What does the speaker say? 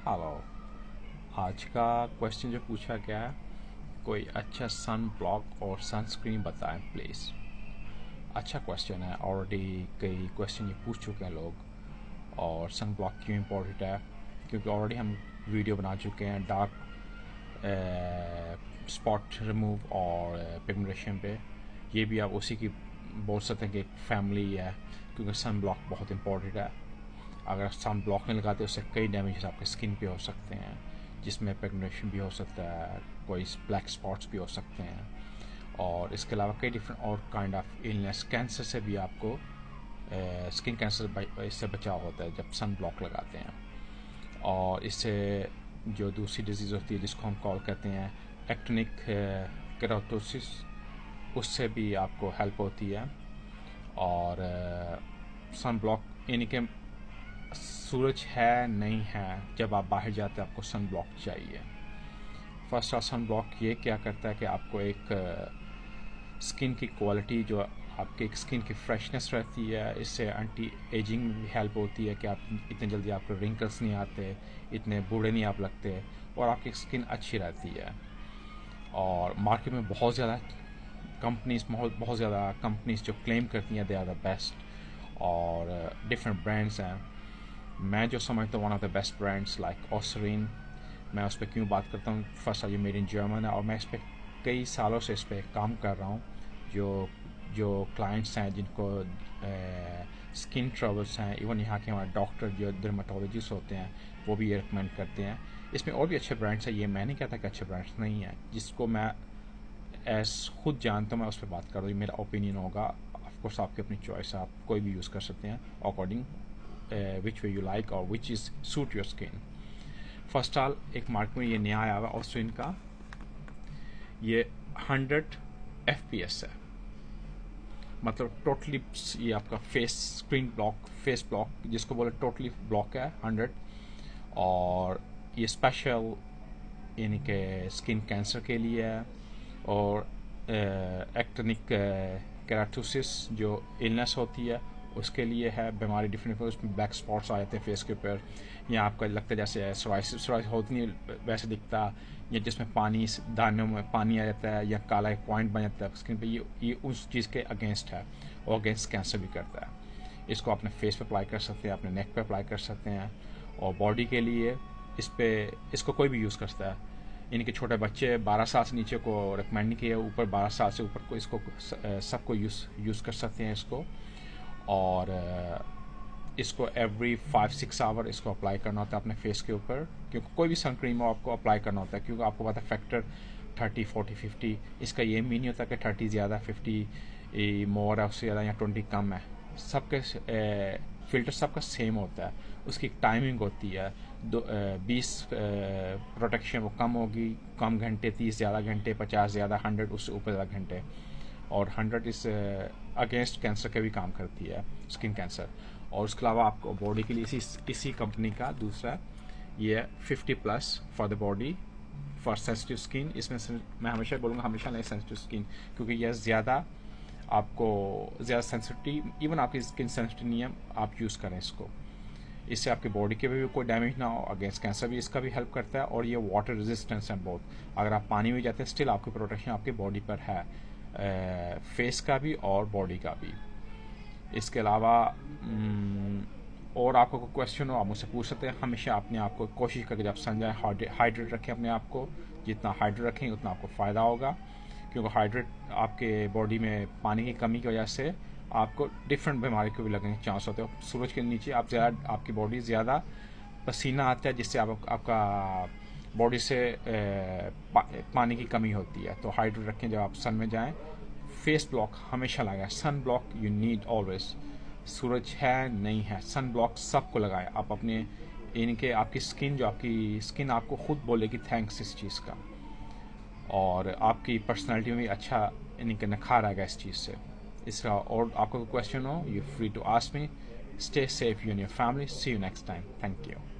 Hello. आज का question जो पूछा गया है, कोई अच्छा सन ब्लॉक और सनस्क्रीन बताएं प्लीज़। अच्छा क्वेश्चन है, ऑलरेडी कई क्वेश्चन ये पूछ चुके हैं लोग। और सन ब्लॉक क्यों इम्पोर्टेंट है, क्योंकि ऑलरेडी हम वीडियो बना चुके हैं डार्क स्पॉट रिमूव और पिगमेंटेशन पे। ये भी आप उसी की बोल सकते हैं कि एक फैमिली है, क्योंकि सन ब्लॉक बहुत इम्पोर्टेंट है। अगर सन ब्लॉक नहीं लगाते उससे कई डैमेजेस आपके स्किन पे हो सकते हैं, जिसमें पिगमेंटेशन भी हो सकता है, कोई ब्लैक स्पॉट्स भी हो सकते हैं, और इसके अलावा कई डिफरेंट और काइंड ऑफ इलनेस, कैंसर से भी आपको स्किन कैंसर इससे बचाव होता है जब सन ब्लॉक लगाते हैं। और इससे जो दूसरी डिजीज़ होती है जिसको हम कॉल करते हैं एक्टिनिक केराटोसिस, उससे भी आपको हेल्प होती है। और सन ब्लॉक यानी कि सूरज है नहीं है, जब आप बाहर जाते हैं आपको सन ब्लॉक चाहिए। फर्स्ट ऑफ सन ब्लॉक ये क्या करता है कि आपको एक स्किन की क्वालिटी, जो आपके एक स्किन की फ्रेशनेस रहती है, इससे एंटी एजिंग में भी हेल्प होती है कि आप इतने जल्दी आपको रिंकल्स नहीं आते, इतने बूढ़े नहीं आप लगते, और आपकी स्किन अच्छी रहती है। और मार्केट में बहुत ज़्यादा कंपनीज जो क्लेम करती हैं दे आर द बेस्ट, और डिफरेंट ब्रांड्स हैं। मैं जो समझता हूँ one of the best brands like Eucerin, मैं उस पर क्यों बात करता हूँ, फर्स्ट ये मेड इन जर्मन है और मैं इस पर कई सालों से इस पर काम कर रहा हूँ। जो क्लाइंट्स हैं जिनको स्किन ट्रबल्स हैं, इवन यहाँ के हमारे डॉक्टर जो dermatologists होते हैं वो भी ये रिकमेंड करते हैं। इसमें और भी अच्छे ब्रांड्स हैं, ये मैं नहीं कहता कि अच्छे ब्रांड्स नहीं हैं। जिसको मैं एज खुद जानता हूँ मैं उस पर बात कर रहा हूँ, मेरा ओपिनियन होगा। ऑफकोर्स आपकी अपनी चॉइस है, आप कोई भी यूज़ कर सकते हैं according which way you like or which is suit your skin. First all एक मार्केट में ये नया आया हुआ Eucerin का, ये 100 FPS है, मतलब टोटली ये आपका फेस ब्लॉक जिसको बोले टोटली ब्लॉक है 100। और ये स्पेशल यानी कि स्किन कैंसर के लिए है, और एक्टिनिक केराटोसिस जो इलनेस होती है उसके लिए है, बीमारी डिफरेंट, उसमें ब्लैक स्पॉट्स आ जाते हैं फेस के ऊपर, या आपका लगता है जैसे सोराइसिस होती नहीं वैसे दिखता, या जिसमें पानी, दानों में पानी आ जाता है, या काला एक पॉइंट बन जाता है स्किन पे, ये उस चीज़ के अगेंस्ट है, और अगेंस्ट कैंसर भी करता है। इसको अपने फेस पे अप्लाई कर सकते हैं, अपने नेक पे अप्लाई कर सकते हैं। और बॉडी के लिए इसको कोई भी यूज़ कर सकता है, यानी कि छोटे बच्चे 12 साल से नीचे को रिकमेंड नहीं किया, ऊपर 12 साल से ऊपर को इसको सबको यूज़ कर सकते हैं इसको। और इसको एवरी 5-6 आवर इसको अप्लाई करना होता है अपने फेस के ऊपर, क्योंकि कोई भी सनक्रीम हो आपको अप्लाई करना होता है, क्योंकि आपको पता है फैक्टर 30, 40, 50, इसका ये मीन नहीं होता कि 30 ज़्यादा, 50 मोर है उससे ज़्यादा, या 20 कम है। सबके फिल्टर सबका सेम होता है, उसकी एक टाइमिंग होती है। 20 प्रोटेक्शन वो कम होगी, कम घंटे, 30 ज़्यादा घंटे, 50 ज़्यादा, 100 उससे ऊपर ज़्यादा घंटे, और 100 इस अगेंस्ट कैंसर के भी काम करती है, स्किन कैंसर। और उसके अलावा आपको बॉडी के लिए इसी कंपनी का दूसरा ये 50+ for the body for sensitive skin. इसमें मैं हमेशा बोलूँगा हमेशा नहीं सेंसिटिव स्किन, क्योंकि यह ज़्यादा सेंसिटिव, इवन आपकी स्किन सेंसिटिव नहीं है, आप यूज़ करें इसको, इससे आपकी बॉडी के भी कोई डैमेज ना हो, अगेंस्ट कैंसर भी इसका भी हेल्प करता है। और ये वाटर रेजिस्टेंस है बहुत, अगर आप पानी में जाते हैं स्टिल आपकी प्रोटेक्शन आपकी बॉडी पर है, फेस का भी और बॉडी का भी। इसके अलावा और आपको कोई क्वेश्चन हो आप मुझसे पूछ सकते हैं। हमेशा अपने आप को कोशिश करके जब सन जाए हाइड्रेट रखें अपने आप को, जितना हाइड्रेट रखें उतना आपको फ़ायदा होगा, क्योंकि हाइड्रेट आपके बॉडी में पानी की कमी की वजह से आपको डिफरेंट बीमारी के भी लगने के चांस होते हैं। सूरज के नीचे आपकी बॉडी ज़्यादा पसीना आता है, जिससे आपका बॉडी से पानी की कमी होती है, तो हाइड्रेट रखें जब आप सन में जाएं। फेस ब्लॉक हमेशा लगाएं, sun block you need always. सूरज है नहीं है, सन ब्लॉक सबको लगाएं आप अपने, इनके आपकी स्किन आपको खुद बोलेगी थैंक्स इस चीज़ का, और आपकी पर्सनैलिटी में भी अच्छा इनके निखार आएगा इस चीज़ से। इसका और आपको कोई क्वेश्चन हो, you free to ask me. Stay safe, you and your family. See you next time. Thank you.